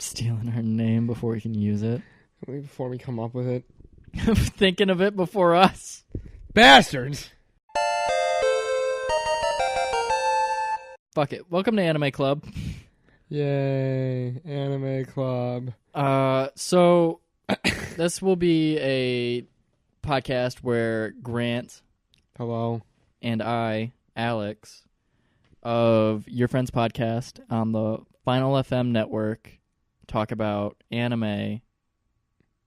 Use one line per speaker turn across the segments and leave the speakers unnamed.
Stealing her name before we can use it.
Before we come up with it.
Thinking of it before us.
Bastards!
Fuck it. Welcome to Anime Club.
Yay, Anime Club.
So this will be a podcast where Grant,
hello,
and I, Alex, of Your Friends Podcast on the Final FM network, talk about anime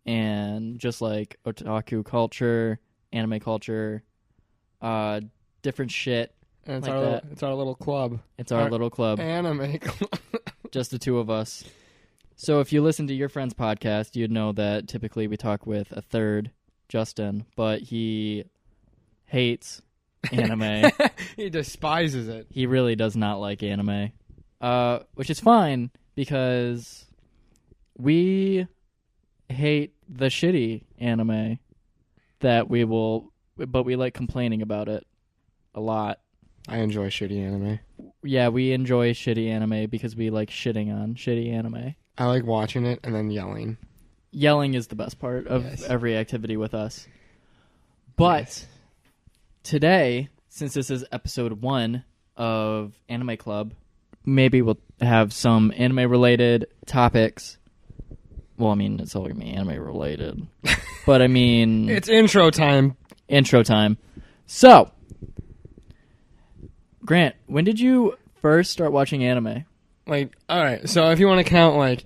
and just like otaku culture, anime culture, different shit.
And it's,
like
it's our little club.
It's our little club.
Anime Club.
Just the two of us. So if you listen to Your Friends Podcast, you'd know that typically we talk with a third, Justin, but he hates anime.
He despises it.
He really does not like anime, which is fine because we hate the shitty anime that but we like complaining about it a lot.
I enjoy shitty anime.
Yeah, we enjoy shitty anime because we like shitting on shitty anime.
I like watching it and then yelling.
Yelling is the best part of every activity with us. But today, since this is episode 1 of Anime Club, maybe we'll have some anime-related topics. Well, I mean, it's all going to be anime-related. But, I mean...
It's intro time.
Intro time. So, Grant, when did you first start watching anime?
Like, alright, so if you want to count, like,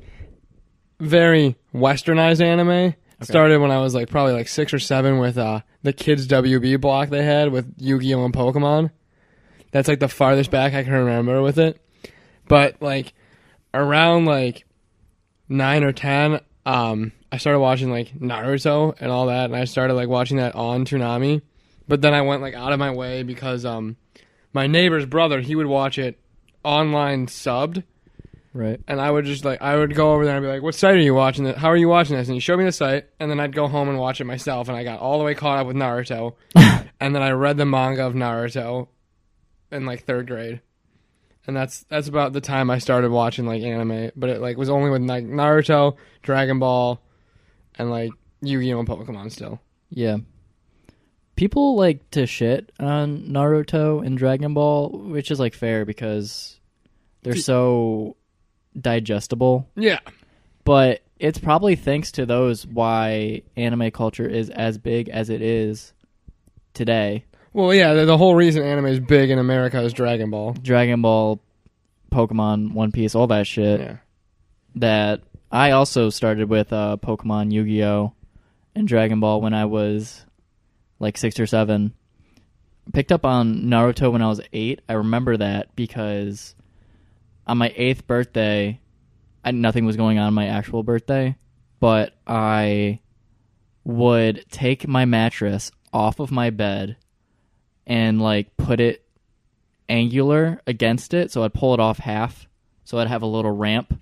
very westernized anime, started when I was, like, probably, like, 6 or 7 with, the Kids WB block they had with Yu-Gi-Oh! And Pokemon. That's, like, the farthest back I can remember with it. But, like, around, like, 9 or 10, I started watching, like, Naruto and all that, and I started, like, watching that on Toonami. But then I went, like, out of my way because, my neighbor's brother, he would watch it online subbed.
Right.
And I would just, like, I would go over there and be like, what site are you watching this? How are you watching this? And he showed me the site, and then I'd go home and watch it myself, and I got all the way caught up with Naruto. And then I read the manga of Naruto in, like, 3rd grade. And that's about the time I started watching, like, anime. But it, like, was only with, like, Naruto, Dragon Ball, and, like, Yu-Gi-Oh! And Pokemon still.
Yeah. People like to shit on Naruto and Dragon Ball, which is, like, fair because they're so digestible.
Yeah.
But it's probably thanks to those why anime culture is as big as it is today.
Well, yeah, the whole reason anime is big in America is Dragon Ball.
Dragon Ball, Pokemon, One Piece, all that shit.
Yeah.
That I also started with Pokemon, Yu-Gi-Oh! And Dragon Ball when I was like 6 or 7. Picked up on Naruto when I was 8. I remember that because on my 8th birthday, nothing was going on my actual birthday, but I would take my mattress off of my bed and, like, put it angular against it, so I'd pull it off half, so I'd have a little ramp.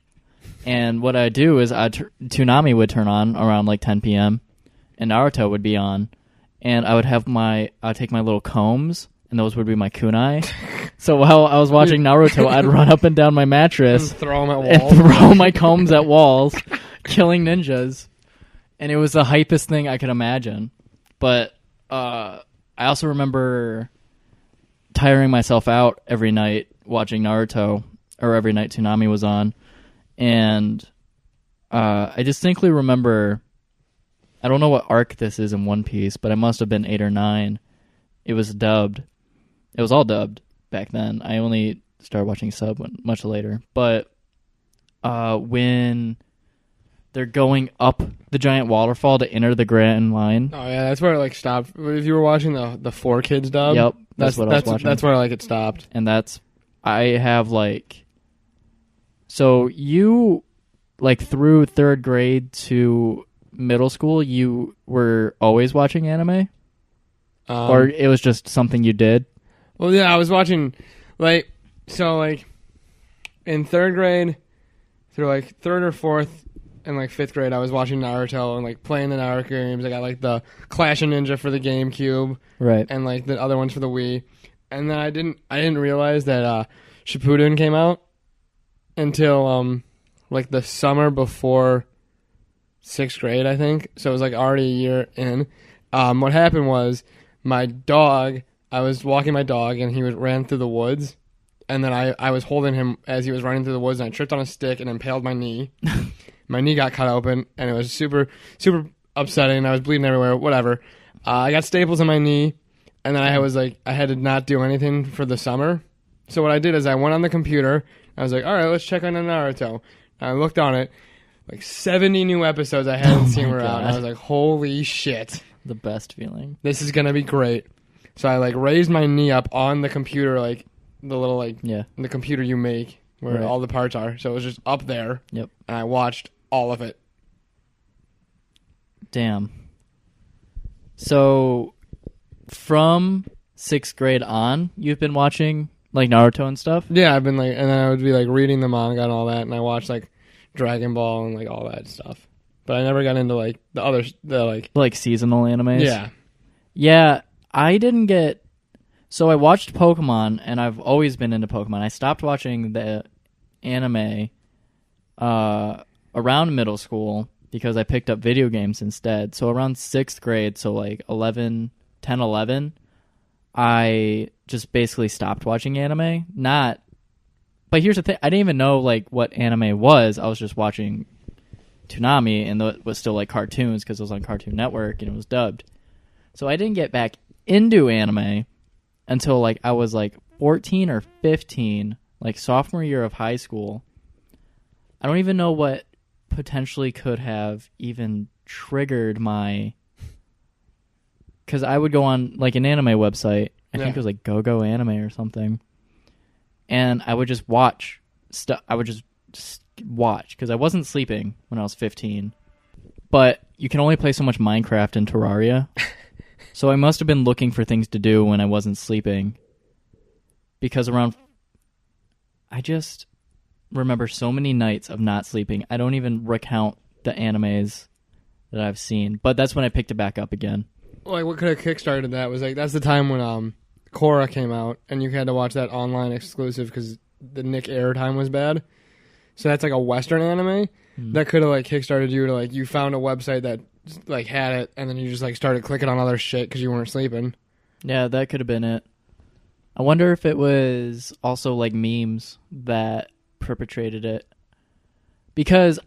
And what I'd do is Toonami would turn on around, like, 10 p.m., and Naruto would be on, and I'd take my little combs, and those would be my kunai. So while I was watching Naruto, I'd run up and down my mattress
and throw them at walls.
And throw my combs at walls, killing ninjas. And it was the hypest thing I could imagine. But I also remember tiring myself out every night watching Naruto, or every night Toonami was on. And I distinctly remember, I don't know what arc this is in One Piece, but it must have been 8 or 9. It was dubbed. It was all dubbed back then. I only started watching sub much later. But when they're going up the giant waterfall to enter the Grand Line.
Oh yeah, that's where it, like, stopped. If you were watching the 4Kids dub,
yep, that's what I was watching.
That's where, like, it stopped.
And I have, like, so you, like, through 3rd grade to middle school, you were always watching anime? Or it was just something you did?
Well, yeah, I was watching, like, so, like, in 3rd grade, through, like, 3rd or 4th, and, like, 5th grade, I was watching Naruto and, like, playing the Naruto games. I got, like, the Clash of Ninja for the GameCube.
Right.
And, like, the other ones for the Wii. And then I didn't realize that Shippuden came out until like the summer before 6th grade, I think. So it was like already a year in. What happened was I was walking my dog and he ran through the woods. And then I was holding him as he was running through the woods, and I tripped on a stick and impaled my knee. My knee got cut open, and it was super, super upsetting. I was bleeding everywhere, whatever. I got staples in my knee, and then I had to not do anything for the summer. So what I did is I went on the computer. I was like, all right, let's check on Naruto. And I looked on it. Like 70 new episodes I hadn't seen were out. And I was like, holy shit.
The best feeling.
This is going to be great. So I like raised my knee up on the computer, like the little the computer you make where all the parts are. So it was just up there.
Yep. And
I watched all of it.
Damn. So from 6th grade on, you've been watching like Naruto and stuff?
Yeah, I've been like, and then I would be like reading the manga and all that, and I watched like Dragon Ball and like all that stuff. But I never got into like the
seasonal animes.
Yeah.
Yeah, I didn't get. So I watched Pokemon, and I've always been into Pokemon. I stopped watching the anime around middle school because I picked up video games instead. So around 6th grade, so like 11, I just basically stopped watching anime. But here's the thing. I didn't even know like what anime was. I was just watching Toonami, and it was still like cartoons because it was on Cartoon Network and it was dubbed. So I didn't get back into anime until like I was like 14 or 15, like sophomore year of high school. I don't even know what potentially could have even triggered my... Because I would go on like an anime website. I think it was like GoGo Anime or something. And I would just watch stuff. I would just watch because I wasn't sleeping when I was 15. But you can only play so much Minecraft and Terraria. So I must have been looking for things to do when I wasn't sleeping. Because I just remember so many nights of not sleeping. I don't even recount the animes that I've seen. But that's when I picked it back up again.
Like what could have kickstarted that was like that's the time when Korra came out and you had to watch that online exclusive because the Nick airtime was bad. So that's like a Western anime that could have like kickstarted you to like you found a website that like had it and then you just like started clicking on other shit because you weren't sleeping.
Yeah, that could have been it. I wonder if it was also like memes that perpetrated it, because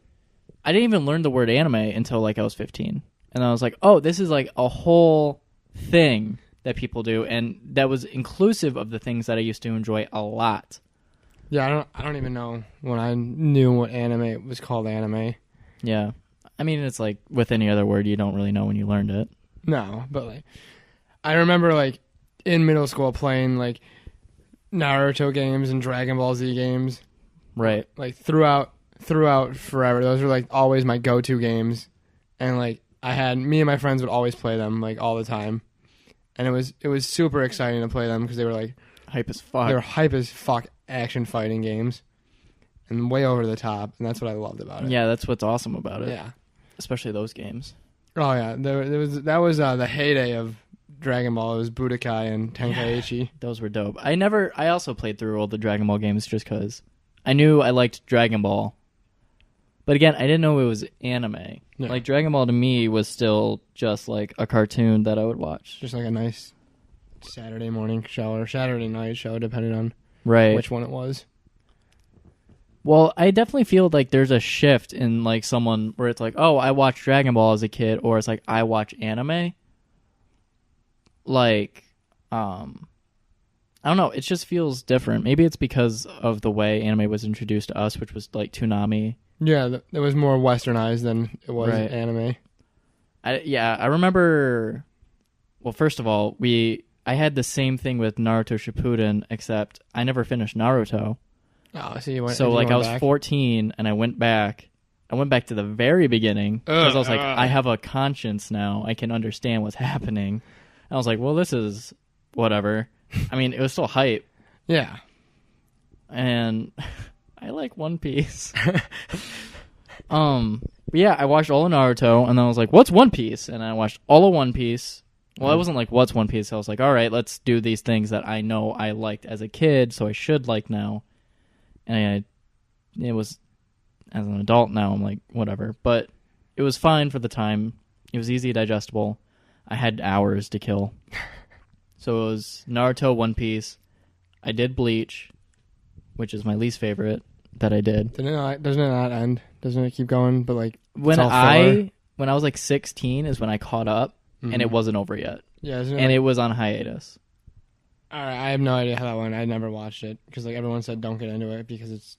I didn't even learn the word anime until like I was 15, and I was like, oh, this is like a whole thing that people do, and that was inclusive of the things that I used to enjoy a lot.
Yeah, I don't even know when I knew what anime was called anime.
Yeah. I mean, it's like with any other word, you don't really know when you learned it.
No, but like I remember like in middle school playing like Naruto games and Dragon Ball Z games.
Right.
Like throughout forever. Those were like always my go-to games. And like me and my friends would always play them like all the time. And it was super exciting to play them because they were like
hype as fuck.
They were hype as fuck action fighting games. And way over the top, and that's what I loved about it.
Yeah, that's what's awesome about it.
Yeah.
Especially those games.
Oh yeah, that was the heyday of Dragon Ball. It was Budokai and Tenkaichi.
Yeah, those were dope. I also played through all the Dragon Ball games just because I knew I liked Dragon Ball. But again, I didn't know it was anime. Yeah. Like Dragon Ball to me was still just like a cartoon that I would watch.
Just like a nice Saturday morning show or Saturday night show, depending on which one it was.
Well, I definitely feel like there's a shift in like someone where it's like, oh, I watched Dragon Ball as a kid, or it's like I watch anime. Like, I don't know. It just feels different. Maybe it's because of the way anime was introduced to us, which was like Toonami.
Yeah, it was more westernized than it was anime.
I remember. Well, first of all, I had the same thing with Naruto Shippuden, except I never finished Naruto.
Oh, so you went.
So like I was 14 and I went back. I went back to the very beginning because I was like, I have a conscience now. I can understand what's happening. And I was like, well, this is whatever. I mean, it was still hype.
Yeah.
And I like One Piece. Yeah, I watched all of Naruto and then I was like, what's One Piece? And I watched all of One Piece. Well, I wasn't like, what's One Piece? I was like, all right, let's do these things that I know I liked as a kid, so I should like now. And it was as an adult now, I'm like, whatever. But it was fine for the time. It was easy, digestible. I had hours to kill. So it was Naruto, One Piece. I did Bleach, which is my least favorite that I did.
Doesn't it not end? Doesn't it keep going? But like
When I was like 16 is when I caught up, and it wasn't over yet.
Yeah,
and it was on hiatus.
All right, I have no idea how that went. I never watched it because like everyone said, don't get into it because it's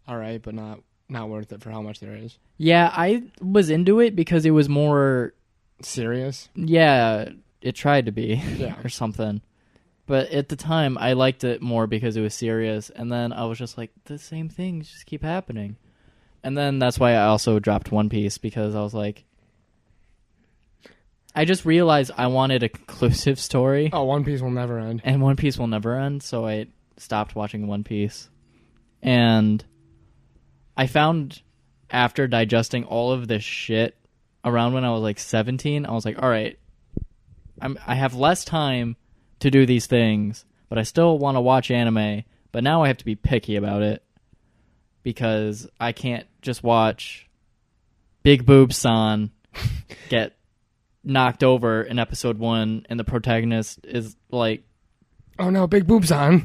all right, but not worth it for how much there is.
Yeah, I was into it because it was more
serious.
Yeah, it tried to be,
yeah,
or something. But at the time, I liked it more because it was serious, and then I was just like, the same things just keep happening. And then that's why I also dropped One Piece, because I was like, I just realized I wanted a conclusive story.
Oh, One Piece will never end.
And One Piece will never end, so I stopped watching One Piece. And I found, after digesting all of this shit, around when I was like 17, I was like, all right, I have less time to do these things, but I still want to watch anime, but now I have to be picky about it, because I can't just watch Big Boob San get knocked over in episode 1 and the protagonist is like,
oh no, big boobs on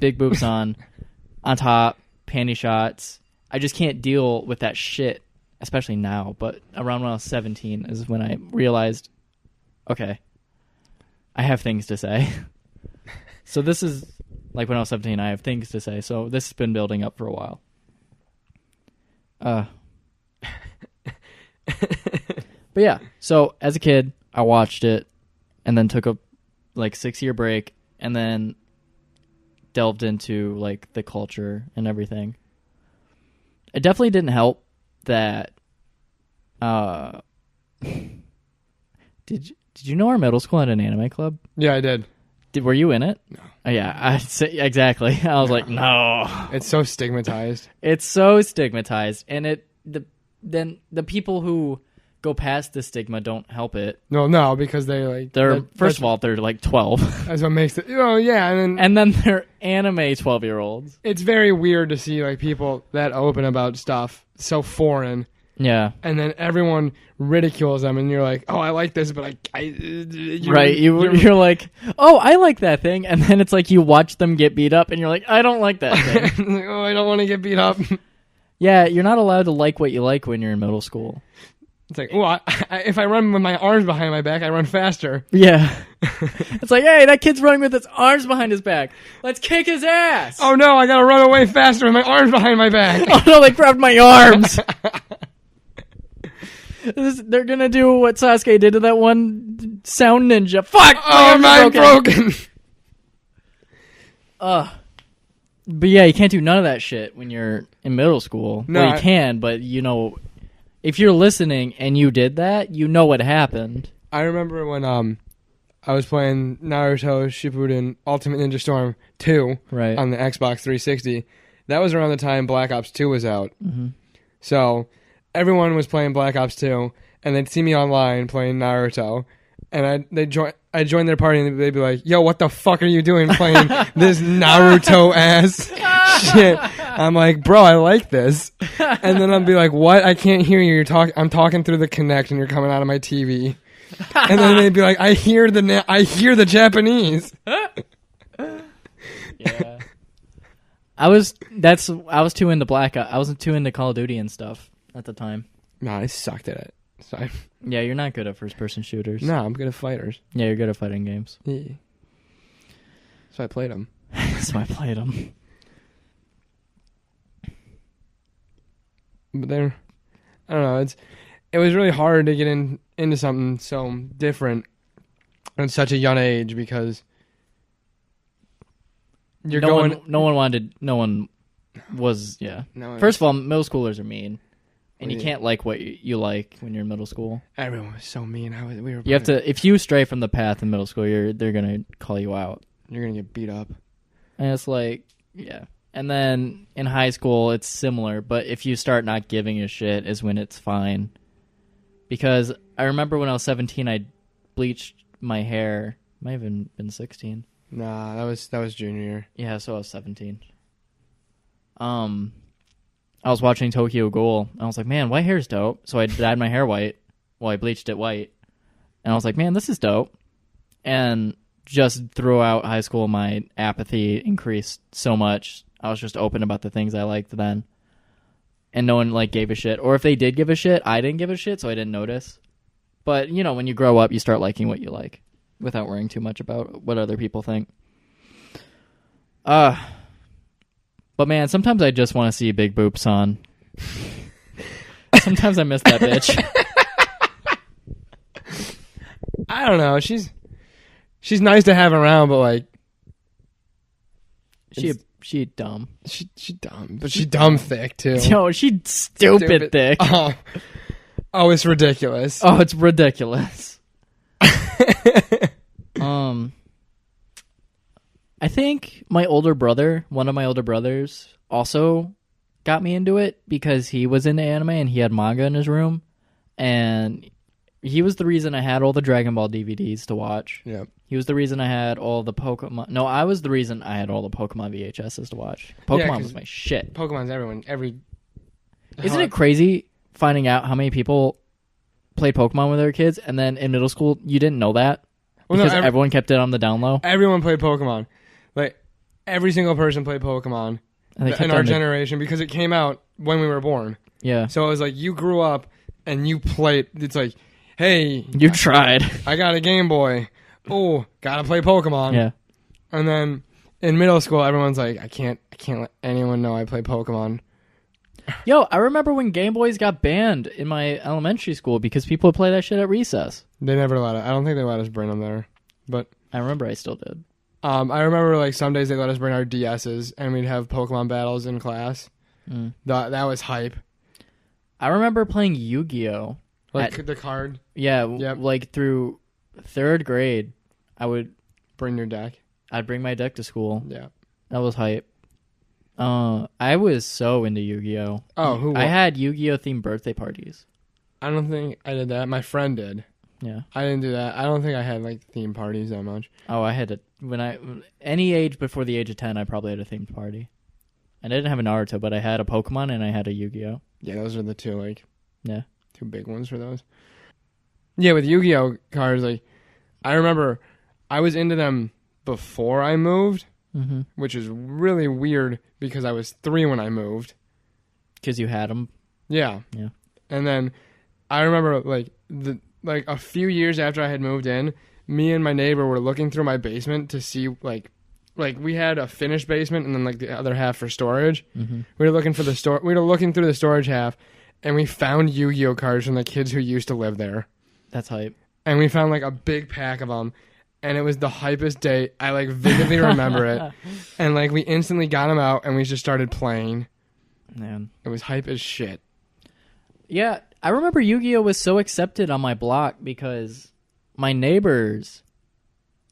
on top, panty shots. I just can't deal with that shit, especially now. But around when I was 17 is when I realized, okay, I have things to say. So this is like when I was 17, I have things to say. So this has been building up for a while. But yeah, so as a kid, I watched it and then took a like 6-year break and then delved into like the culture and everything. It definitely didn't help that did you know our middle school had an anime club?
Yeah, I did.
Were you in it?
No.
Yeah, I'd say exactly. I was like, no.
It's so stigmatized.
It's so stigmatized, and then the people who go past the stigma don't help it.
No, because they're
first of all, they're like 12.
That's what makes it. Oh yeah,
and then they're anime 12-year-olds.
It's very weird to see like people that open about stuff so foreign.
Yeah.
And then everyone ridicules them, and you're like, "Oh, I like this," but
you're like, "Oh, I like that thing," and then it's like you watch them get beat up, and you're like, "I don't like that thing."
Like, oh, I don't want to get beat up.
Yeah, you're not allowed to like what you like when you're in middle school.
It's like, well, if I run with my arms behind my back, I run faster.
Yeah. It's like, hey, that kid's running with his arms behind his back. Let's kick his ass.
Oh no, I gotta run away faster with my arms behind my back.
Oh no, they grabbed my arms. They're gonna do what Sasuke did to that one sound ninja. Fuck!
My arm's broken.
But yeah, you can't do none of that shit when you're in middle school.
No,
well, you can, but you know, if you're listening and you did that, you know what happened.
I remember when I was playing Naruto Shippuden Ultimate Ninja Storm 2 on the Xbox 360. That was around the time Black Ops 2 was out.
Mm-hmm.
So everyone was playing Black Ops 2, and they'd see me online playing Naruto, and I'd join their party, and they'd be like, "Yo, what the fuck are you doing playing this Naruto ass shit?" I'm like, "Bro, I like this." And then I'd be like, "What? I can't hear you. I'm talking through the Kinect, and you're coming out of my TV." And then they'd be like, "I hear the Japanese."
Yeah. I was too into I wasn't too into Call of Duty and stuff at the time.
No, I sucked at it. So
yeah, you're not good at first-person shooters.
No, I'm good at fighters.
Yeah, you're good at fighting games.
Yeah. So I played them. But they're, I don't know. It was really hard to get into something so different at such a young age because
no one was. First of all, middle schoolers are mean. And you can't like what you like when you're in middle school.
Everyone was so mean.
You have to, if you stray from the path in middle school, they're gonna call you out.
You're gonna get beat up.
And it's like, yeah. And then in high school, it's similar. But if you start not giving a shit, is when it's fine. Because I remember when I was 17, I bleached my hair. Might have been 16. Nah,
that was junior year.
Yeah, so I was 17. I was watching Tokyo Ghoul, and I was like, man, white hair's dope. So I dyed my hair white. Well, I bleached it white. And I was like, man, this is dope. And just throughout high school, my apathy increased so much. I was just open about the things I liked then. And no one, like, gave a shit. Or if they did give a shit, I didn't give a shit, so I didn't notice. But, you know, when you grow up, you start liking what you like without worrying too much about what other people think. But man, sometimes I just want to see Big Boop Son. Sometimes I miss that bitch.
I don't know. She's nice to have around, but like
she dumb.
She dumb, but she dumb thick too.
Yo, she stupid thick.
Oh, it's ridiculous.
Oh, it's ridiculous. I think one of my older brothers, also got me into it because he was into anime and he had manga in his room, and he was the reason I had all the Dragon Ball DVDs to watch.
Yep.
He was the reason I had all the Pokemon. No, I was the reason I had all the Pokemon VHSs to watch. Pokemon was my shit.
Pokemon's everyone.
Isn't it crazy finding out how many people played Pokemon when they were kids, and then in middle school you didn't know that because everyone kept it on the down low?
Everyone played Pokemon. Like, every single person played Pokemon in our generation because it came out when we were born.
Yeah.
So it was like you grew up and you played. It's like, hey,
you tried.
I got a Game Boy. Oh, gotta play Pokemon.
Yeah.
And then in middle school, everyone's like, I can't let anyone know I play Pokemon.
Yo, I remember when Game Boys got banned in my elementary school because people would play that shit at recess.
They never let it. I don't think they let us bring them there, but
I remember I still did.
I remember like some days they let us bring our DSs and we'd have Pokemon battles in class. That was hype.
I remember playing Yu-Gi-Oh!
Like the card.
Yeah, yep. Like through 3rd grade, I would
bring your deck.
I'd bring my deck to school.
Yeah,
that was hype. I was so into Yu-Gi-Oh!
Oh,
I had Yu-Gi-Oh! Themed birthday parties.
I don't think I did that. My friend did.
Yeah,
I didn't do that. I don't think I had like theme parties that much.
Oh, I had any age before the age of 10, I probably had a themed party. I didn't have a Naruto, but I had a Pokemon and I had a Yu-Gi-Oh!
Yeah, those are the two two big ones for those. Yeah, with Yu-Gi-Oh! Cards, like I remember I was into them before I moved, which is really weird because I was 3 when I moved.
Because you had them.
Yeah.
Yeah.
And then I remember like a few years after I had moved in, me and my neighbor were looking through my basement to see like we had a finished basement and then like the other half for storage. We were looking for we were looking through the storage half, and we found Yu-Gi-Oh! Cards from the kids who used to live there.
That's hype.
And we found like a big pack of them, and it was the hypest day. I like vividly remember it, and like we instantly got them out and we just started playing.
Man,
it was hype as shit.
Yeah. I remember Yu-Gi-Oh! Was so accepted on my block because my neighbors,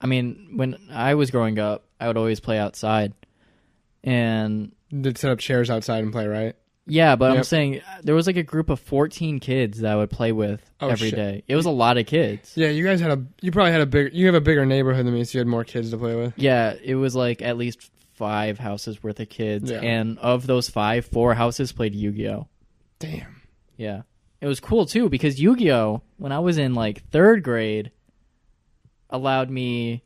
I mean, when I was growing up, I would always play outside. And
they'd set up chairs outside and play, right?
Yeah, but I'm saying there was like a group of 14 kids that I would play with every day. It was a lot of kids.
Yeah, you guys you probably had you have a bigger neighborhood than me, so you had more kids to play with.
Yeah, it was like at least 5 houses worth of kids. Yeah. And of those 5, 4 houses played Yu-Gi-Oh!
Damn.
Yeah. It was cool, too, because Yu-Gi-Oh!, when I was in, like, 3rd grade, allowed me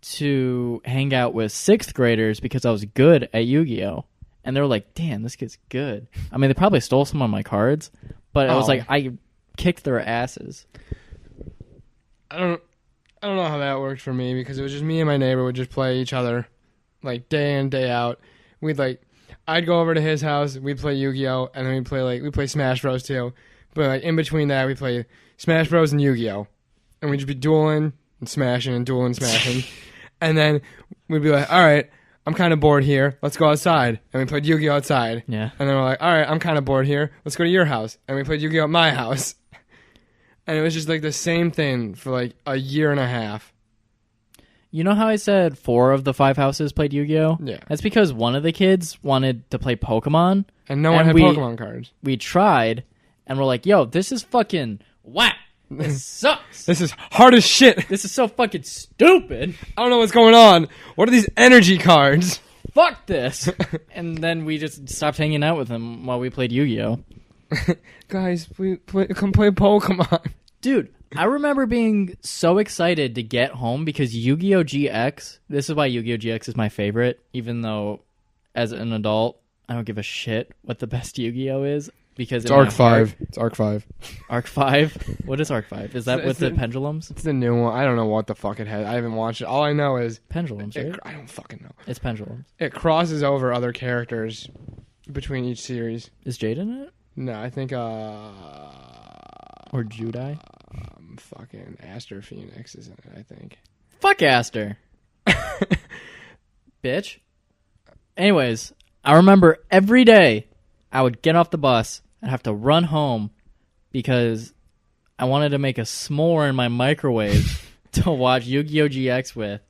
to hang out with 6th graders because I was good at Yu-Gi-Oh! And they were like, damn, this kid's good. I mean, they probably stole some of my cards, but I was like, I kicked their asses.
I don't know how that worked for me because it was just me and my neighbor would just play each other, like, day in, day out. I'd go over to his house, we'd play Yu-Gi-Oh! And then we'd play Smash Bros. Too. But like in between that, we play Smash Bros. And Yu-Gi-Oh! And we'd just be dueling and smashing and dueling and smashing. And then we'd be like, all right, I'm kind of bored here. Let's go outside. And we played Yu-Gi-Oh! Outside.
Yeah.
And then we're like, all right, I'm kind of bored here. Let's go to your house. And we played Yu-Gi-Oh! At my house. And it was just like the same thing for like a year and a half.
You know how I said 4 of the 5 houses played Yu-Gi-Oh?
Yeah.
That's because one of the kids wanted to play Pokemon.
And no one had Pokemon cards.
We tried, and we're like, yo, this is fucking whack. This sucks.
This is hard as shit.
This is so fucking stupid.
I don't know what's going on. What are these energy cards?
fuck this. And then we just stopped hanging out with him while we played Yu-Gi-Oh.
Guys, come play Pokemon.
Dude, I remember being so excited to get home because Yu-Gi-Oh! GX, this is why Yu-Gi-Oh! GX is my favorite, even though as an adult, I don't give a shit what the best Yu-Gi-Oh! Is. Because
It's Arc 5. It's Arc 5.
Arc 5? What is Arc 5? Is that with the pendulums?
It's the new one. I don't know what the fuck it has. I haven't watched it. All I know is...
Pendulums, right?
I don't fucking know.
It's pendulums.
It crosses over other characters between each series.
Is Jade in it?
No, I think...
Or Judai?
Fucking Aster Phoenix is in it, I think.
Fuck Aster. Bitch. Anyways, I remember every day I would get off the bus and have to run home because I wanted to make a s'more in my microwave to watch Yu-Gi-Oh! GX with.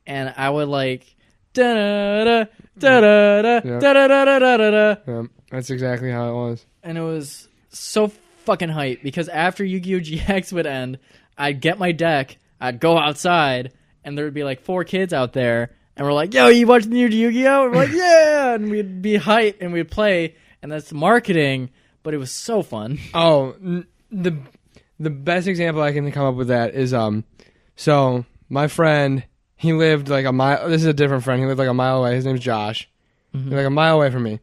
And I would like da-da-da, da-da-da, da-da-da-da-da-da.
Yeah, that's exactly how it was.
And it was so fucking hype because after Yu-Gi-Oh! GX would end, I'd get my deck, I'd go outside, and there would be like 4 kids out there, and we're like, yo, you watching the new Yu-Gi-Oh? And we're like, yeah, and we'd be hype and we'd play, and that's marketing, but it was so fun.
Oh, the best example I can come up with that is so my friend, he lived like a mile. This is a different friend. He lived like a mile away. His name's Josh. He lived like a mile away from me,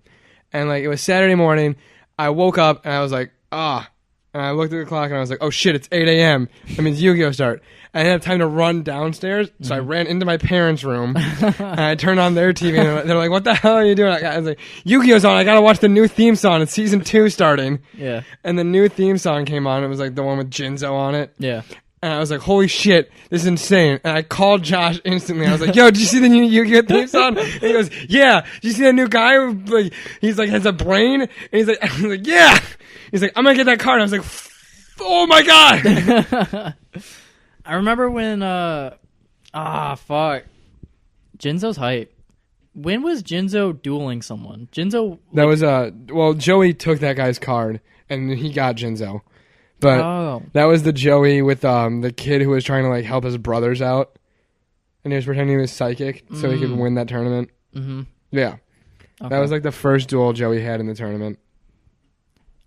and like it was Saturday morning. I woke up and I was like, and I looked at the clock and I was like, oh shit, it's 8 a.m. That means Yu-Gi-Oh! Start. I didn't have time to run downstairs, so I ran into my parents' room and I turned on their TV and they're like, what the hell are you doing? I was like, Yu-Gi-Oh's on, I gotta watch the new theme song. It's season 2 starting.
Yeah.
And the new theme song came on. It was like the one with Jinzo on it.
Yeah.
And I was like, holy shit, this is insane. And I called Josh instantly. I was like, yo, did you see the new Yu-Gi-Oh! Theme song? And he goes, yeah. Did you see that new guy who, like, he's like, has a brain? And he's like, I was like, yeah. He's like, I'm gonna get that card. I was like, oh my god.
I remember when, fuck. Jinzo's hype. When was Jinzo dueling someone? Jinzo...
That was, well, Joey took that guy's card, and he got Jinzo. But that was the Joey with, the kid who was trying to, like, help his brothers out. And he was pretending he was psychic, so he could win that tournament. Mm-hmm. Yeah. Okay. That was, like, the first duel Joey had in the tournament.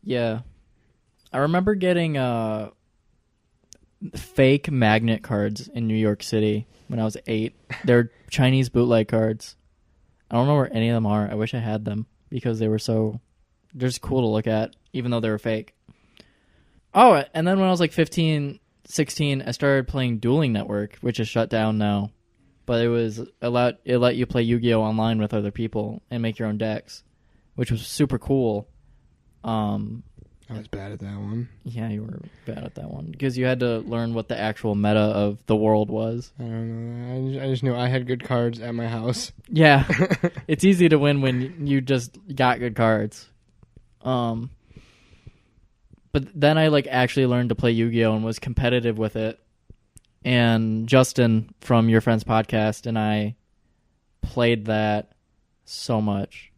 Yeah. I remember getting, fake magnet cards in New York City when I was 8. They're Chinese bootleg cards. I don't know where any of them are. I wish I had them because they're just cool to look at, even though they were fake. Oh, and then when I was like 15, 16, I started playing Dueling Network, which is shut down now. But it let you play Yu-Gi-Oh! Online with other people and make your own decks, which was super cool.
I was bad at that one.
Yeah, you were bad at that one because you had to learn what the actual meta of the world was.
I don't know. I just knew I had good cards at my house.
Yeah, it's easy to win when you just got good cards. But then I like actually learned to play Yu-Gi-Oh! And was competitive with it. And Justin from Your Friends Podcast and I played that so much.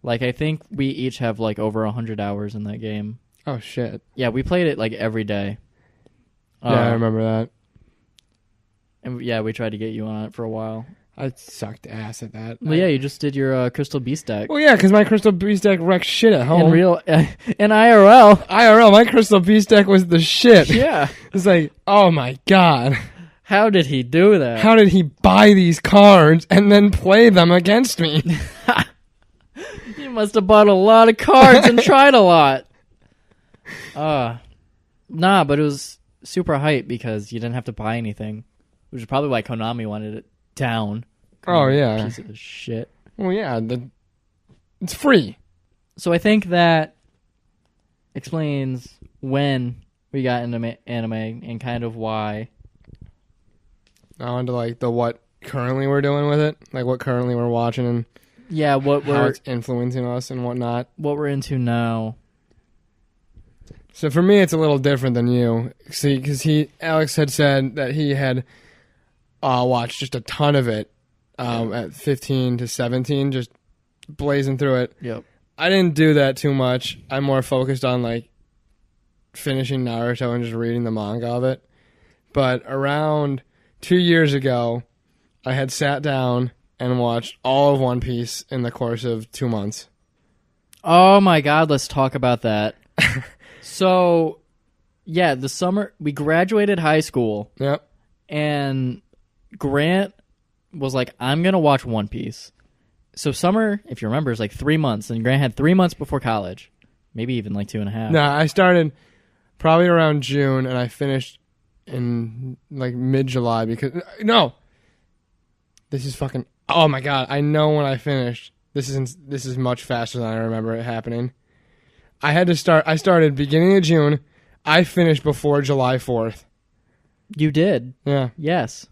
Like, I think we each have, like, over 100 hours in that game.
Oh, shit.
Yeah, we played it, like, every day.
Yeah, I remember that.
And, yeah, we tried to get you on it for a while.
I sucked ass at that.
Well, yeah, you just did your Crystal Beast deck.
Well, yeah, because my Crystal Beast deck wrecked shit at home.
In IRL.
IRL, my Crystal Beast deck was the shit.
Yeah.
It's like, oh, my God.
How did he do that?
How did he buy these cards and then play them against me?
You must have bought a lot of cards and tried a lot. Nah, but it was super hype because you didn't have to buy anything, which is probably why Konami wanted it down.
Oh, yeah.
Piece of shit.
Well, yeah, it's free.
So I think that explains when we got into anime and kind of why.
Now into like what currently we're doing with it, like what currently we're watching and
how
it's influencing us and whatnot.
What we're into now.
So for me, it's a little different than you. See, because Alex had said that he had watched just a ton of it at 15 to 17, just blazing through it.
Yep.
I didn't do that too much. I'm more focused on like finishing Naruto and just reading the manga of it. But around 2 years ago, I had sat down and watched all of One Piece in the course of 2 months.
Oh my God, let's talk about that. So, yeah, the summer, we graduated high school.
Yep.
And Grant was like, I'm going to watch One Piece. So summer, if you remember, is like 3 months. And Grant had 3 months before college. Maybe even like 2.5.
No, I started probably around June, and I finished in like mid-July because... No! This is fucking... Oh my God, I know when I finished. This is much faster than I remember it happening. I started beginning of June. I finished before July 4th.
You did.
Yeah.
Yes.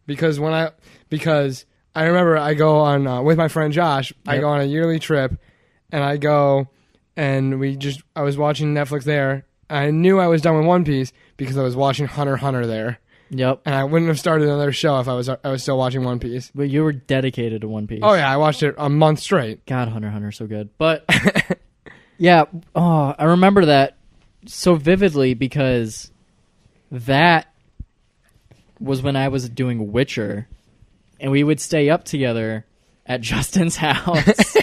Because I remember I go on with my friend Josh. Yep. I go on a yearly trip, and I go, and I was watching Netflix there. I knew I was done with One Piece because I was watching Hunter x Hunter there.
Yep.
And I wouldn't have started another show if I was still watching One Piece.
But you were dedicated to One Piece.
Oh yeah, I watched it a month straight.
God, Hunter x Hunter, so good. But yeah, I remember that so vividly because that was when I was doing Witcher, and we would stay up together at Justin's house.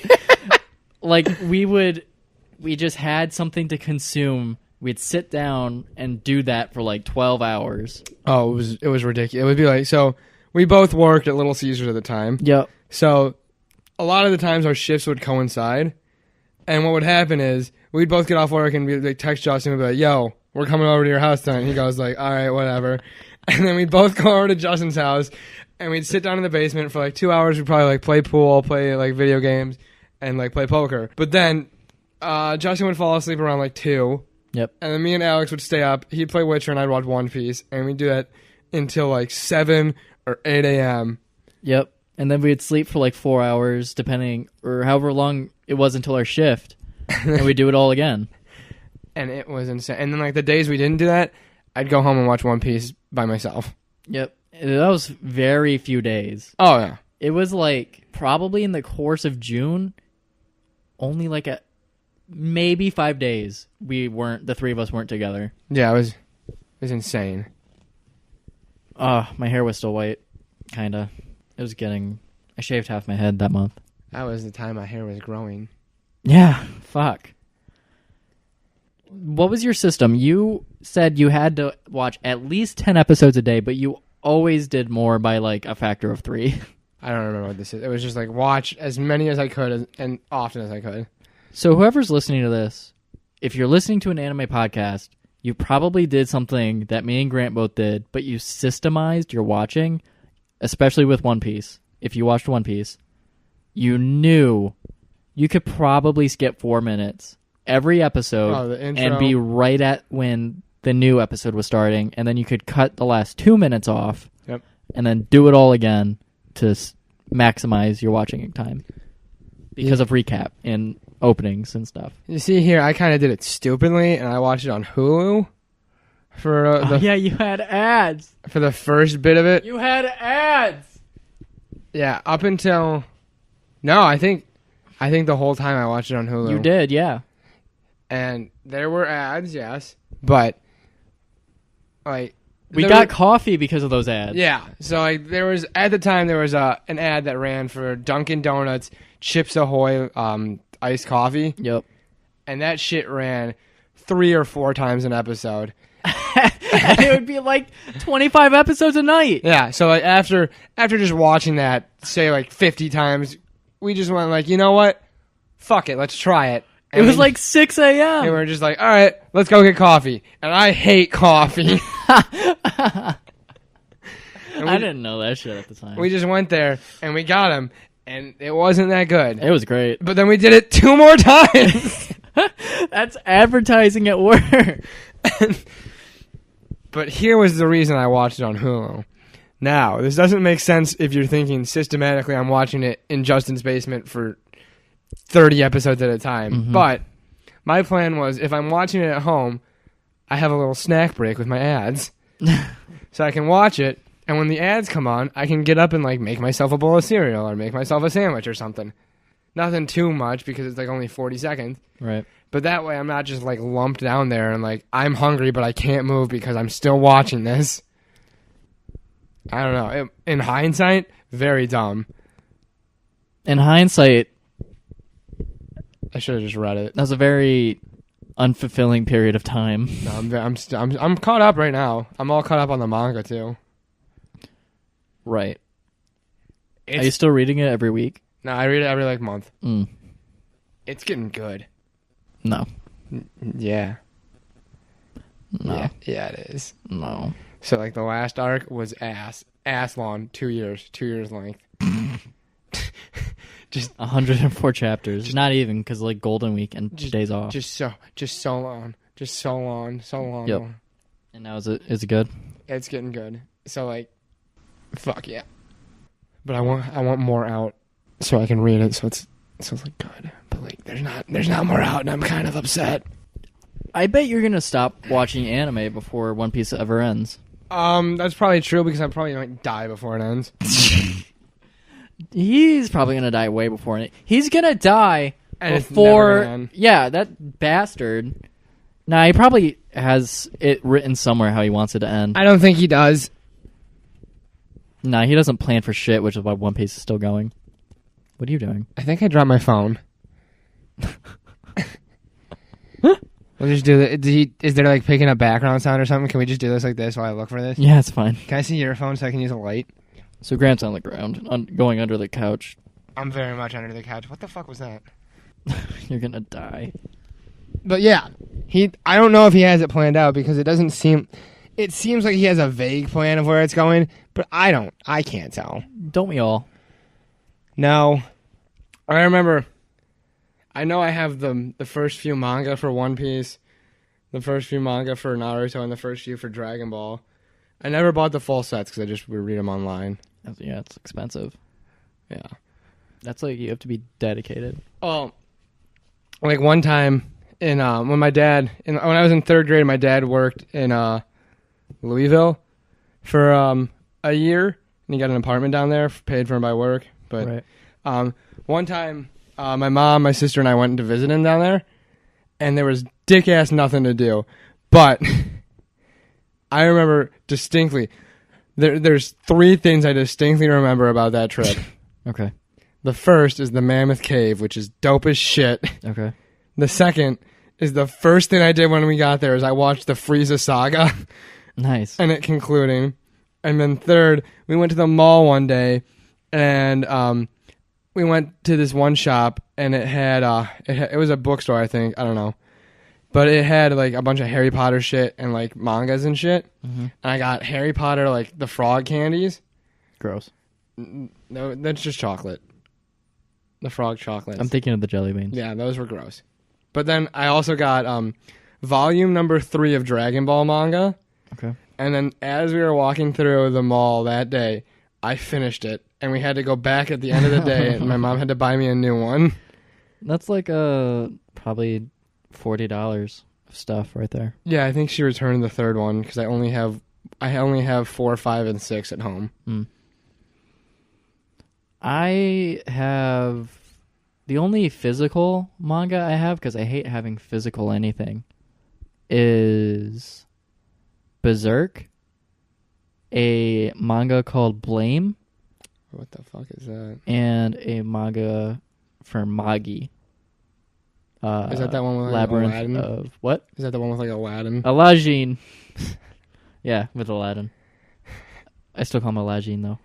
Like we just had something to consume. We'd sit down and do that for like 12 hours.
Oh, it was ridiculous. It would be like, so we both worked at Little Caesars at the time.
Yep.
So a lot of the times our shifts would coincide. And what would happen is we'd both get off work and we'd like text Justin and be like, yo, we're coming over to your house tonight. And he goes like, all right, whatever. And then we'd both go over to Justin's house and we'd sit down in the basement for like 2 hours. We'd probably like play pool, play like video games, and like play poker. But then Justin would fall asleep around like 2.
Yep.
And then me and Alex would stay up. He'd play Witcher and I'd watch One Piece. And we'd do that until like 7 or 8 a.m.
Yep. And then we'd sleep for like 4 hours, depending, or however long it was until our shift. And we'd do it all again.
And it was insane. And then like the days we didn't do that, I'd go home and watch One Piece by myself.
Yep. That was very few days.
Oh, yeah.
It was like probably in the course of June, only like maybe 5 days the three of us weren't together.
Yeah, it was insane.
My hair was still white, kinda. I shaved half my head that month.
That was the time my hair was growing.
Yeah, fuck. What was your system? You said you had to watch at least 10 episodes a day, but you always did more by like a factor of 3.
I don't remember what this is. It was just like watch as many as I could and often as I could.
So whoever's listening to this, if you're listening to an anime podcast, you probably did something that me and Grant both did, but you systemized your watching, especially with One Piece. If you watched One Piece, you knew you could probably skip 4 minutes every episode and be right at when the new episode was starting, and then you could cut the last 2 minutes off.
Yep.
And then do it all again to maximize your watching time because of recap and openings and stuff.
You see here, I kind of did it stupidly, and I watched it on Hulu for
yeah, you had ads
for the first bit of it.
You had ads.
Yeah, up until I think the whole time I watched it on Hulu.
You did, yeah.
And there were ads, yes, but like
we got coffee because of those ads.
Yeah, so like there was at the time there was an ad that ran for Dunkin' Donuts Chips Ahoy iced coffee.
Yep.
And that shit ran 3 or 4 times an episode.
And it would be like 25 episodes a night.
Yeah, so like after just watching that, say like 50 times, we just went like, you know what? Fuck it, let's try it.
And it was like 6 a.m.
And we were just like, all right, let's go get coffee. And I hate coffee.
I didn't know that shit at the time.
We just went there and we got them, and it wasn't that good.
It was great.
But then we did it 2 more times.
That's advertising at work.
But here was the reason I watched it on Hulu. Now, this doesn't make sense if you're thinking systematically I'm watching it in Justin's basement for 30 episodes at a time. Mm-hmm. But my plan was if I'm watching it at home, I have a little snack break with my ads. So I can watch it, and when the ads come on, I can get up and like make myself a bowl of cereal or make myself a sandwich or something. Nothing too much because it's like only 40 seconds.
Right.
But that way I'm not just like lumped down there and like I'm hungry but I can't move because I'm still watching this. I don't know. In hindsight, very dumb.
In hindsight,
I should have just read it.
that was a very unfulfilling period of time.
No, I'm caught up right now. I'm all caught up on the manga too.
Right. Are you still reading it every week?
No, I read it every like month.
Mm.
It's getting good.
No.
Yeah.
No.
Yeah, it is.
No.
So like the last arc was ass long, 2 years length. Just
104 chapters. Not even, because like Golden Week and days off.
Just so long.
Yep. And now is it good?
It's getting good. So like, fuck yeah. But I want more out so I can read it. So it's like good. But like, there's not more out, and I'm kind of upset.
I bet you're gonna stop watching anime before One Piece ever ends.
That's probably true because I'm probably gonna die before it ends.
He's probably gonna die way before it. He's gonna die
And
before.
it's never gonna end.
Yeah, that bastard. Nah, he probably has it written somewhere how he wants it to end.
I don't think he does.
Nah, he doesn't plan for shit, which is why One Piece is still going. What are you doing?
I think I dropped my phone. We'll just do it. Is there like picking up background sound or something? Can we just do this like this while I look for this?
Yeah, it's fine.
Can I see your phone so I can use a light?
So Grant's on the ground, going under the couch.
I'm very much under the couch. What the fuck was that?
You're gonna die.
But yeah, I don't know if he has it planned out because it doesn't seem. It seems like he has a vague plan of where it's going, but I don't. I can't tell.
Don't we all?
No, I remember. I know I have the first few manga for One Piece, the first few manga for Naruto, and the first few for Dragon Ball. I never bought the full sets because I just would read them online.
Yeah, it's expensive.
Yeah.
That's like, you have to be dedicated.
Oh, like one time when I was in third grade, my dad worked in Louisville for a year, and he got an apartment down there, paid for him by work. But
right.
One time, my mom, my sister, and I went to visit him down there, and there was dick ass nothing to do. But I remember distinctly. There's three things I distinctly remember about that trip.
Okay.
The first is the Mammoth Cave, which is dope as shit.
Okay.
The second is the first thing I did when we got there is I watched the Frieza saga.
Nice.
And it concluding. And then third, we went to the mall one day, and we went to this one shop, and it had it was a bookstore, I think. I don't know. But it had like a bunch of Harry Potter shit and like mangas and shit. Mm-hmm. And I got Harry Potter, like the frog candies.
Gross.
No, that's just chocolate. The frog chocolates.
I'm thinking of the jelly beans.
Yeah, those were gross. But then I also got volume number 3 of Dragon Ball manga.
Okay.
And then as we were walking through the mall that day, I finished it. And we had to go back at the end of the day, and my mom had to buy me a new one.
That's like probably $40 of stuff right there.
Yeah, I think she returned the third one because I only have 4, 5, and 6 at home.
Mm. I have the only physical manga I have, because I hate having physical anything, is Berserk, a manga called Blame.
What the fuck is that?
And a manga for Magi.
Is that one with like
Labyrinth
Aladdin?
Of what?
Is that the one with like Aladdin?
Aladdin. Yeah, with Aladdin. I still call him Aladdin though,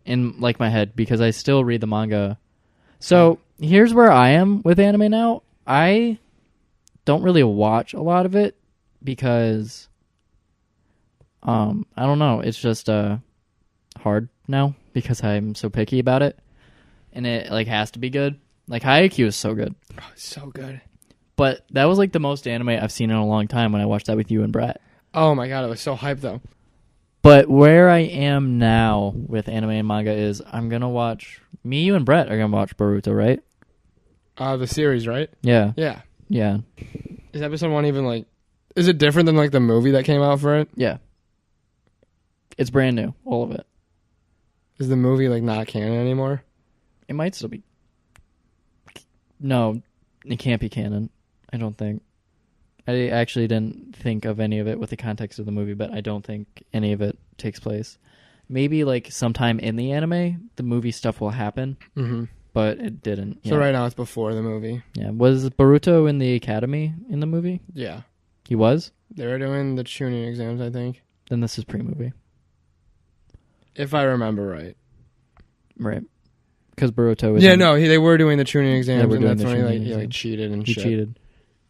in like my head, because I still read the manga. So here's where I am with anime now. I don't really watch a lot of it because I don't know. It's just hard now because I'm so picky about it, and it like has to be good. Like Haikyuu is so good.
Oh, it's so good.
But that was like the most anime I've seen in a long time when I watched that with you and Brett.
Oh my god, it was so hyped though.
But where I am now with anime and manga is I'm going to watch... Me, you, and Brett are going to watch Boruto, right?
The series, right?
Yeah.
Yeah.
Yeah.
Is episode 1 even like... Is it different than like the movie that came out for it?
Yeah. It's brand new. All of it.
Is the movie like not canon anymore?
It might still be... No, it can't be canon. I don't think. I actually didn't think of any of it with the context of the movie, but I don't think any of it takes place. maybe like sometime in the anime, the movie stuff will happen, but it didn't.
So right now it's before the movie.
Yeah. Was Boruto in the academy in the movie?
Yeah.
He was?
They were doing the Chunin exams, I think.
Then this is pre-movie.
If I remember right.
Right. Because Boruto was...
they were doing the Chunin exams, and that's when he
exams.
cheated and
He
shit.
cheated.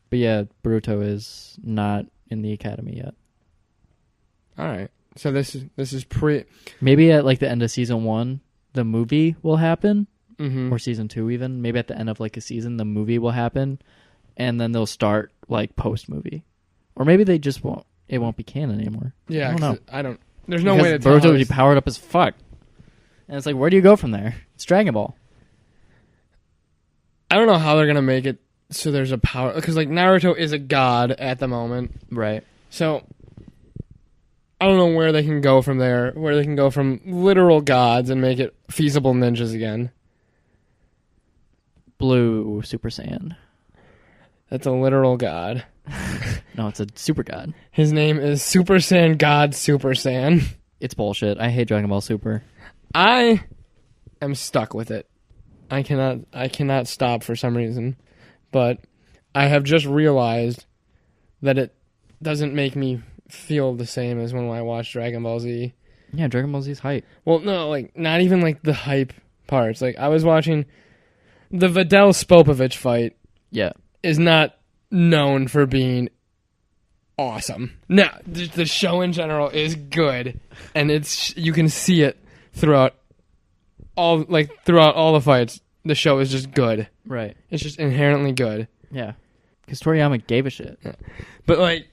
But yeah, Boruto is not in the academy yet.
All right. So this is pre...
Maybe at like the end of season 1, the movie will happen.
Mm-hmm.
Or season 2 even. Maybe at the end of like a season, the movie will happen. And then they'll start like post-movie. Or maybe they just won't. It won't be canon anymore.
Yeah,
I don't know.
There's no way to tell.
Boruto would be powered up as fuck. And it's like, where do you go from there? It's Dragon Ball.
I don't know how they're going to make it so there's a power... Because like Naruto is a god at the moment.
Right.
So... I don't know where they can go from there, where they can go from literal gods and make it feasible ninjas again.
Blue Super Saiyan.
That's a literal god.
No, it's a super god.
His name is Super Saiyan God Super Saiyan.
It's bullshit. I hate Dragon Ball Super.
I am stuck with it. I cannot stop for some reason. But I have just realized that it doesn't make me feel the same as when I watched Dragon Ball Z.
Yeah, Dragon Ball Z's hype.
Well, no, like not even like the hype parts. Like I was watching the Videl Spopovich fight.
Yeah.
Is not known for being awesome. No, the show in general is good, and you can see it throughout all the fights. The show is just good.
Right.
It's just inherently good.
Yeah. Because Toriyama gave a shit.
Yeah. But like,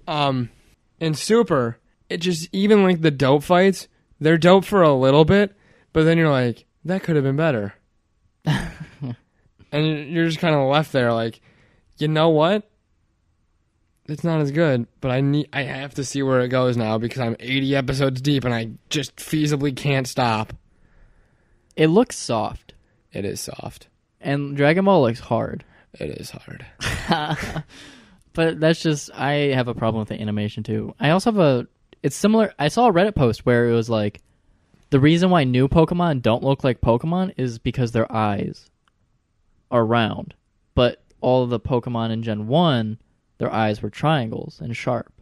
in Super, it just even like the dope fights, they're dope for a little bit, but then you're like, that could have been better, and you're just kind of left there like, you know what? It's not as good, but I have to see where it goes now because I'm 80 episodes deep and I just feasibly can't stop.
It looks soft.
It is soft.
And Dragon Ball looks hard.
It is hard.
But that's just, I have a problem with the animation too. I also have it's similar, I saw a Reddit post where it was like, the reason why new Pokemon don't look like Pokemon is because their eyes are round. But all of the Pokemon in Gen 1, their eyes were triangles and sharp.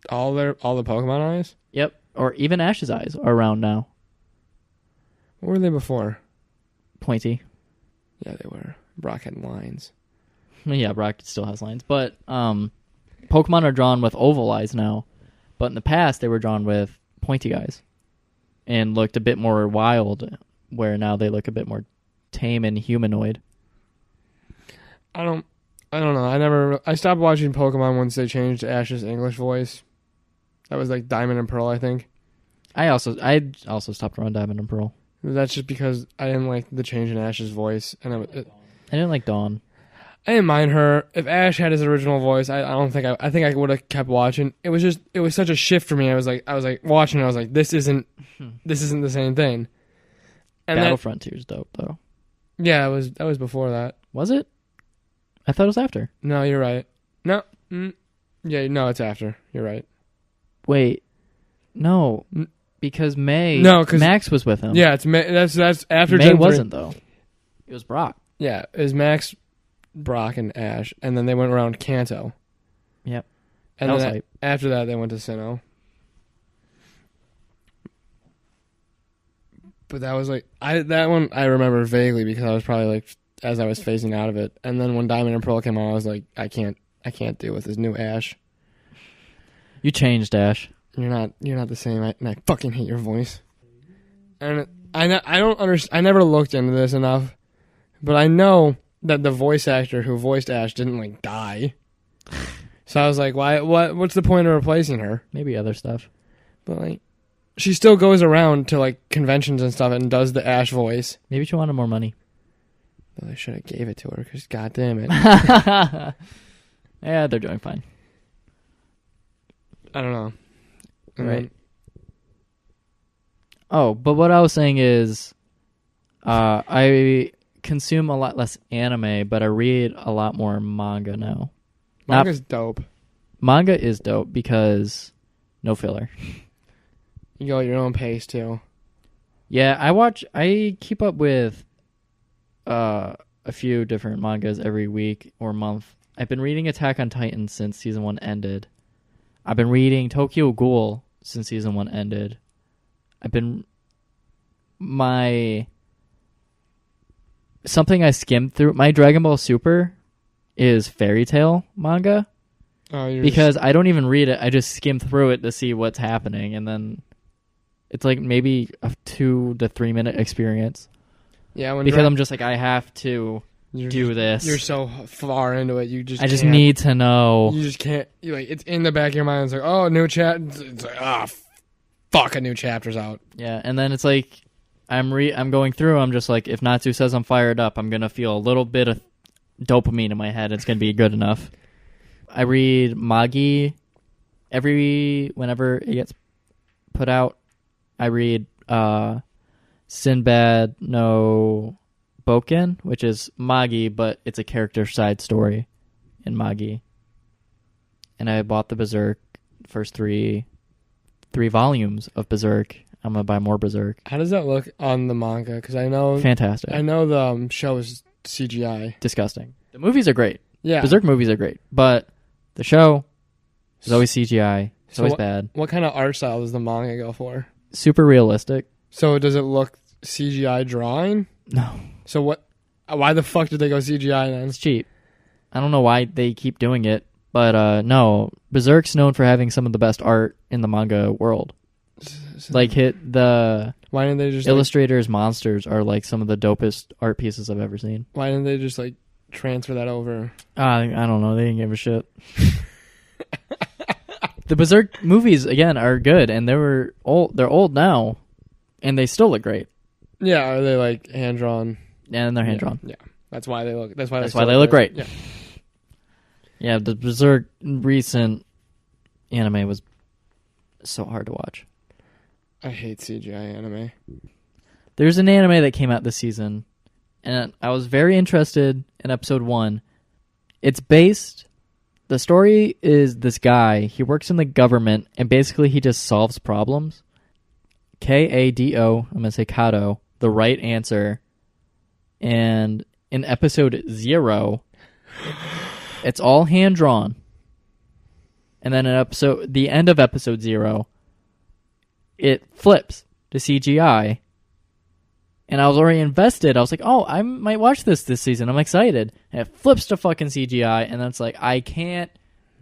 All the Pokemon eyes?
Yep. Or even Ash's eyes are round now.
What were they before?
Pointy.
Yeah, they were. Brock had lines.
Yeah, Brock still has lines. But Pokemon are drawn with oval eyes now. But in the past, they were drawn with pointy eyes. And looked a bit more wild, where now they look a bit more tame and humanoid.
I don't know. I stopped watching Pokemon once they changed Ash's English voice. That was like Diamond and Pearl, I think.
I also stopped around Diamond and Pearl.
That's just because I didn't like the change in Ash's voice, and
I didn't like Dawn.
I didn't mind her. If Ash had his original voice, I think I would have kept watching. It was such a shift for me. I was like watching. I was like, this isn't the same thing. And
Battle Frontier's dope though.
Yeah, that was before that.
Was it? I thought it was after.
No, you're right. No, yeah, no, it's after. You're right.
Wait, no, because May.
No, because
Max was with him.
Yeah, it's May. That's after.
May
Gen 3.
wasn't though. It was Brock.
Yeah, it was Max, Brock, and Ash, and then they went around Kanto.
Yep.
And
that was
then
hype.
After that, they went to Sinnoh. But that was like that one I remember vaguely because I was probably like as I was phasing out of it, and then when Diamond and Pearl came on, I was like, I can't deal with this new Ash.
You changed, Ash.
You're not the same. And I fucking hate your voice. And I don't understand. I never looked into this enough, but I know that the voice actor who voiced Ash didn't like die. So I was like, why? What's the point of replacing her?
Maybe other stuff.
But like, she still goes around to like conventions and stuff and does the Ash voice.
Maybe she wanted more money.
Well, they should have gave it to her because goddamn it.
Yeah, they're doing fine.
I don't know.
Right. Oh, but what I was saying is, I consume a lot less anime, but I read a lot more manga now.
Manga's dope.
Manga is dope because no filler.
You go at your own pace too.
Yeah, I keep up with a few different mangas every week or month. I've been reading Attack on Titan since season 1 ended. I've been reading Tokyo Ghoul since season 1 ended. Something I skimmed through. My Dragon Ball Super is Fairy Tail manga. Because I don't even read it. I just skim through it to see what's happening, and then it's like maybe a 2 to 3 minute experience.
Yeah,
because I'm just like, I have to do this.
You're so far into it,
I just need to know.
You just can't. It's in the back of your mind. It's like, oh, new chapter. It's like, fuck, a new chapter's out.
Yeah, and then it's like, I'm going through. I'm just like, if Natsu says I'm fired up, I'm gonna feel a little bit of dopamine in my head. It's gonna be good enough. I read Magi whenever it gets put out. I read Sinbad no Boken, which is Magi, but it's a character side story in Magi. And I bought the Berserk first three volumes of Berserk. I'm gonna buy more Berserk.
How does that look on the manga? Because I know
fantastic.
I know the show is CGI.
Disgusting. The movies are great.
Yeah,
Berserk movies are great, but the show is always CGI. It's always bad.
What kind of art style does the manga go for?
Super realistic.
So does it look CGI drawing?
No.
So what? Why the fuck did they go CGI then?
It's cheap. I don't know why they keep doing it, but no. Berserk's known for having some of the best art in the manga world. Why didn't they just illustrators' monsters are like some of the dopest art pieces I've ever seen.
Why didn't they just transfer that over?
I don't know. They didn't give a shit. The Berserk movies again are good, and they're old now, and they still look great.
Yeah, are they hand drawn?
And they're hand drawn.
Yeah, that's why they look. That's why
they look great.
Yeah.
Yeah, the Berserk recent anime was so hard to watch.
I hate CGI anime.
There's an anime that came out this season, and I was very interested in episode 1. The story is this guy, he works in the government, and basically he just solves problems. Kado, I'm going to say Kado, the right answer. And in episode 0, it's all hand-drawn. And then the end of episode 0, it flips to CGI. And I was already invested. I was like, oh, I might watch this season. I'm excited. And it flips to fucking CGI. And then it's like, I can't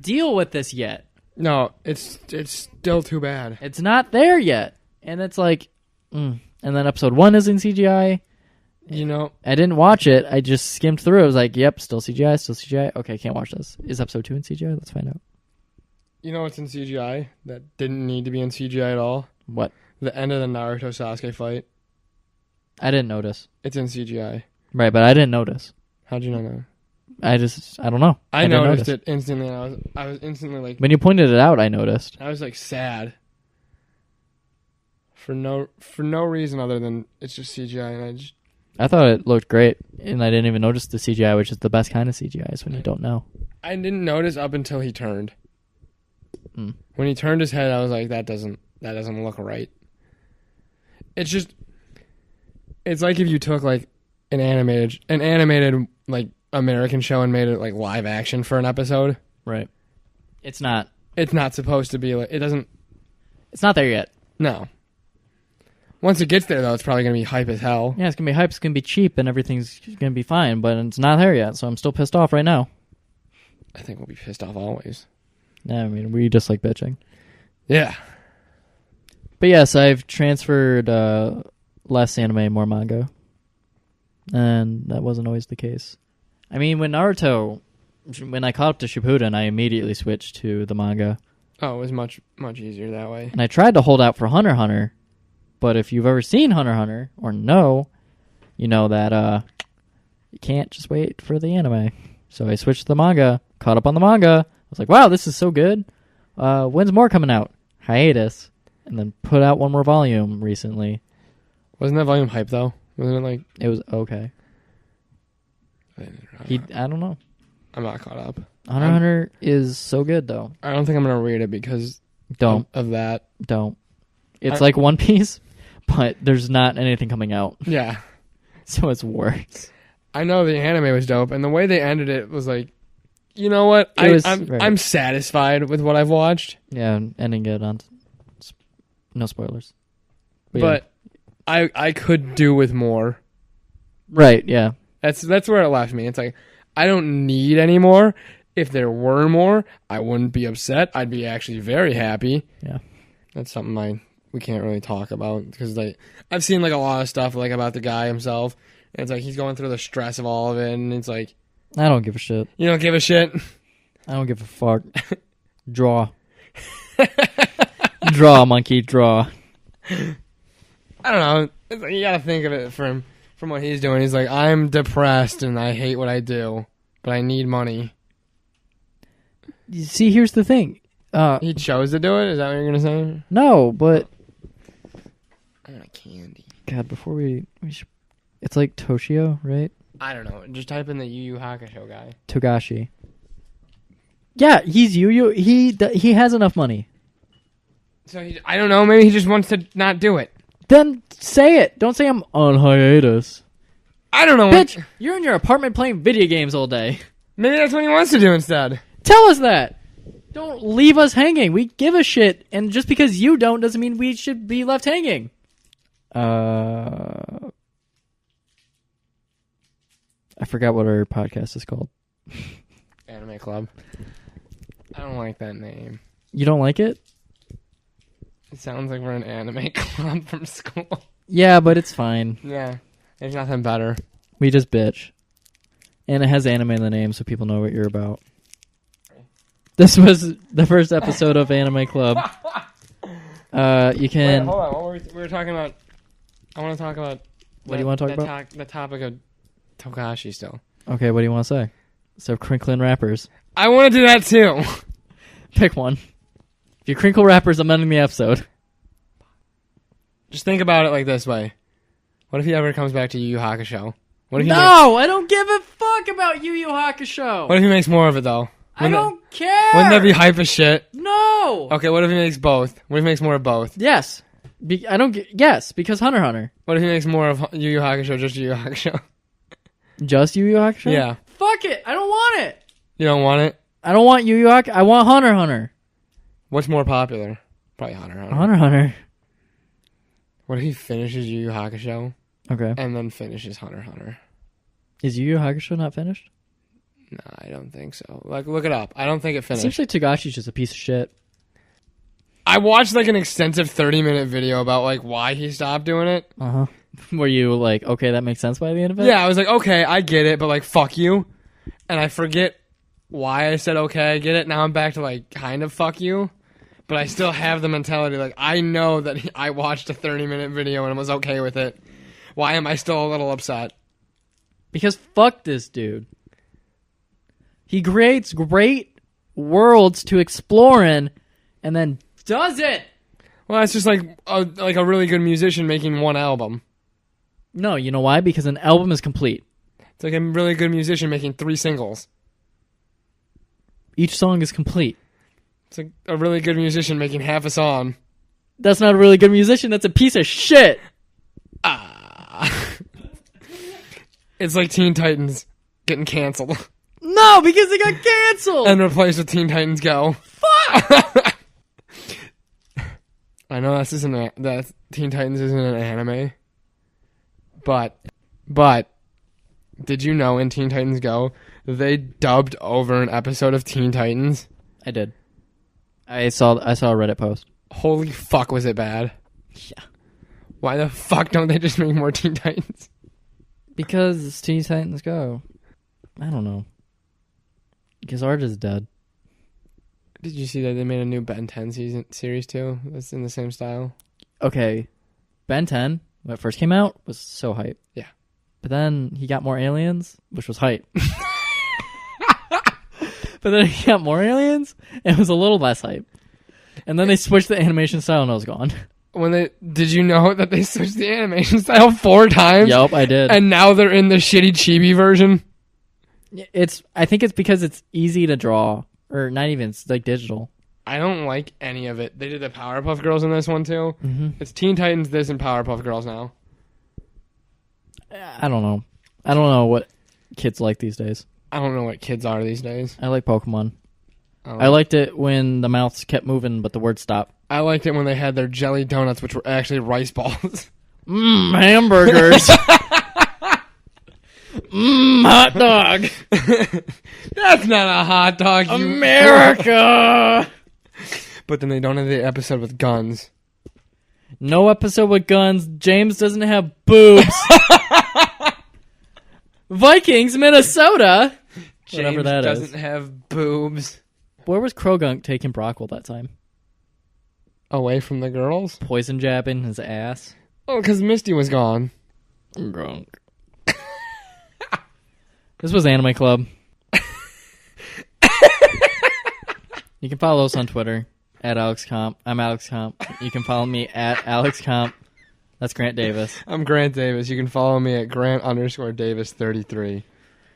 deal with this yet.
No, it's still too bad.
It's not there yet. And it's like, And then episode 1 is in CGI. I didn't watch it. I just skimmed through. I was like, yep, still CGI. Okay, can't watch this. Is episode 2 in CGI? Let's find out.
You know what's in CGI that didn't need to be in CGI at all?
What?
The end of the Naruto Sasuke fight.
I didn't notice.
It's in CGI.
Right, but I didn't notice.
How'd you not know?
I don't know.
I noticed it instantly. And I was instantly like...
When you pointed it out, I noticed.
I was sad. For no reason other than it's just CGI, and
I thought it looked great, and I didn't even notice the CGI, which is the best kind of CGI, is when you don't know.
I didn't notice up until he turned. When he turned his head, I was like, that doesn't look right. It's like if you took an animated American show and made it live action for an episode.
Right. It's not
supposed to be it doesn't.
It's not there yet.
No. Once it gets there, though, it's probably going to be hype as hell.
Yeah, it's going to be hype. It's going to be cheap, and everything's going to be fine, but it's not there yet, so I'm still pissed off right now.
I think we'll be pissed off always.
Yeah, I mean, we just like bitching.
Yeah.
But yes, I've transferred less anime, more manga. And that wasn't always the case. I mean, when I caught up to Shippuden, I immediately switched to the manga.
Oh, it was much, much easier that way.
And I tried to hold out for Hunter x Hunter, but if you've ever seen Hunter x Hunter, or know, you know that you can't just wait for the anime. So I switched to the manga, caught up on the manga. I was like, wow, this is so good. When's more coming out? Hiatus. And then put out one more volume recently.
Wasn't that volume hype, though? Wasn't it
It was okay. I don't know.
I'm not caught up.
Hunter x Hunter is so good, though.
I don't think I'm going to read it because
of
that.
Don't. It's like One Piece, but there's not anything coming out.
Yeah.
So it's worse.
I know the anime was dope, and the way they ended it was like, you know what? I'm satisfied with what I've watched.
Yeah, ending it on no spoilers.
But I could do with more.
Right, yeah.
That's where it left me. It's like, I don't need any more. If there were more, I wouldn't be upset. I'd be actually very happy.
Yeah.
That's something we can't really talk about because I've seen like a lot of stuff like about the guy himself. And it's like he's going through the stress of all of it, and it's like,
I don't give a shit.
You don't give a shit?
I don't give a fuck. Draw. Draw, monkey, draw.
I don't know. It's like, you gotta think of it from what he's doing. He's like, I'm depressed and I hate what I do, but I need money.
You see, here's the thing.
He chose to do it? Is that what you're gonna say?
No, but
I want a candy.
God, before we should. It's like Toshio, right?
I don't know. Just type in the Yu Yu Hakusho guy.
Togashi. Yeah, he's Yu Yu. He has enough money.
So I don't know. Maybe he just wants to not do it.
Then say it. Don't say I'm on hiatus.
I don't know.
Bitch, you're in your apartment playing video games all day.
Maybe that's what he wants to do instead.
Tell us that. Don't leave us hanging. We give a shit, and just because you don't doesn't mean we should be left hanging. I forgot what our podcast is called.
Anime Club. I don't like that name.
You don't like it?
It sounds like we're an anime club from school.
Yeah, but it's fine.
Yeah, there's nothing better.
We just bitch. And it has anime in the name so people know what you're about. This was the first episode of Anime Club. You can...
Wait, hold on. We were talking about... I want to talk about...
What do you want to talk about?
The topic of Togashi still.
Okay, what do you want to say? So crinkling rappers.
I want to do that too.
Pick one. If you crinkle rappers, I'm ending the episode.
Just think about it like this way. What if he ever comes back to Yu Yu Hakusho? What if
I don't give a fuck about Yu Yu Hakusho.
What if he makes more of it though?
I don't care.
Wouldn't that be hype as shit?
No.
Okay, what if he makes both? What if he makes more of both?
Yes. Yes, because Hunter x Hunter.
What if he makes more of Yu Yu Hakusho, just Yu Yu Hakusho?
Just Yu Yu Hakusho?
Yeah.
Fuck it. I don't want it.
You don't want it?
I don't want Yu Yu Hakusho. I want Hunter x Hunter.
What's more popular? Probably Hunter x Hunter.
Hunter x Hunter.
What if he finishes Yu Yu Hakusho?
Okay.
And then finishes Hunter x Hunter?
Is Yu Yu Hakusho not finished?
No, I don't think so. Like, look it up. I don't think it finished.
Seems like Togashi's just a piece of shit.
I watched like an extensive 30-minute video about like why he stopped doing it.
Uh-huh. Were you like, okay, that makes sense by the end of it?
Yeah, I was like, okay, I get it, but like, fuck you. And I forget why I said, okay, I get it. Now I'm back to like, kind of fuck you. But I still have the mentality, like, I know that I watched a 30-minute video and was okay with it. Why am I still a little upset?
Because fuck this dude. He creates great worlds to explore in, and then does it.
Well, that's just like a really good musician making one album.
No, you know why? Because an album is complete.
It's like a really good musician making 3 singles.
Each song is complete.
It's like a really good musician making half a song.
That's not a really good musician. That's a piece of shit.
It's like Teen Titans getting canceled.
No, because they got canceled.
And replaced with Teen Titans Go.
Fuck!
I know that Teen Titans isn't an anime. But did you know in Teen Titans Go they dubbed over an episode of Teen Titans?
I did. I saw a Reddit post.
Holy fuck, was it bad?
Yeah.
Why the fuck don't they just make more Teen Titans?
Because it's Teen Titans Go. I don't know. Because art is dead.
Did you see that they made a new Ben 10 series too? That's in the same style.
Okay. Ben 10, when it first came out, was so hype.
Yeah.
But then he got more aliens, which was hype. But then he got more aliens, and it was a little less hype. And then they switched the animation style, and I was gone.
Did you know that they switched the animation style 4 times?
Yup, I did.
And now they're in the shitty chibi version?
I think it's because it's easy to draw. Or not even, it's like digital.
I don't like any of it. They did the Powerpuff Girls in this one too.
Mm-hmm.
It's Teen Titans, this, and Powerpuff Girls now.
I don't know. I don't know what kids like these days.
I don't know what kids are these days.
I like Pokemon. I liked it when the mouths kept moving, but the words stopped.
I liked it when they had their jelly donuts, which were actually rice balls.
Hamburgers. Hot dog.
That's not a hot dog, you
America.
But then they don't have the episode with guns.
No episode with guns. James doesn't have boobs. Vikings, Minnesota. Whatever that is.
James doesn't have boobs.
Where was Krogunk taking Brockville that time?
Away from the girls?
Poison jabbing his ass.
Oh, because Misty was gone.
Grunk. This was Anime Club. You can follow us on Twitter at AlexComp. I'm AlexComp. You can follow me at AlexComp. That's Grant Davis.
I'm Grant Davis. You can follow me at Grant_Davis33.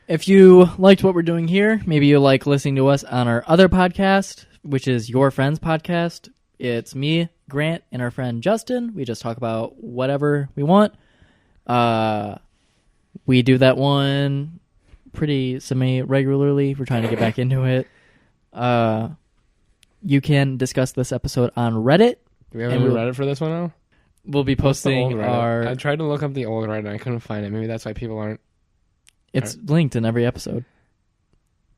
If you liked what we're doing here, maybe you like listening to us on our other podcast, which is Your Friends Podcast. It's me, Grant, and our friend Justin. We just talk about whatever we want. We do that one pretty semi-regularly. We're trying to get back into it. You can discuss this episode on Reddit.
Do we have any Reddit for this one now?
We'll be posting our...
I tried to look up the old Reddit. I couldn't find it. Maybe that's why people aren't...
It's linked in every episode.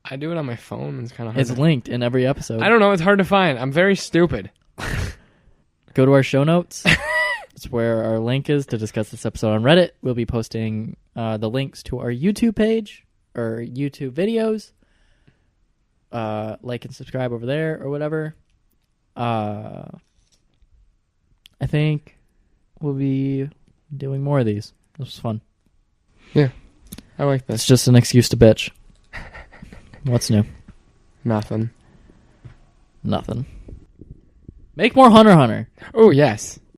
I do it on my phone. It's kind of hard.
It's linked in every episode.
I don't know. It's hard to find. I'm very stupid.
Go to our show notes. That's where our link is to discuss this episode on Reddit. We'll be posting the links to our YouTube page or YouTube videos. Like and subscribe over there or whatever. I think we'll be doing more of these. This was fun.
Yeah. I like this.
It's just an excuse to bitch. What's new?
Nothing.
Nothing. Make more Hunter x Hunter.
Oh, yes.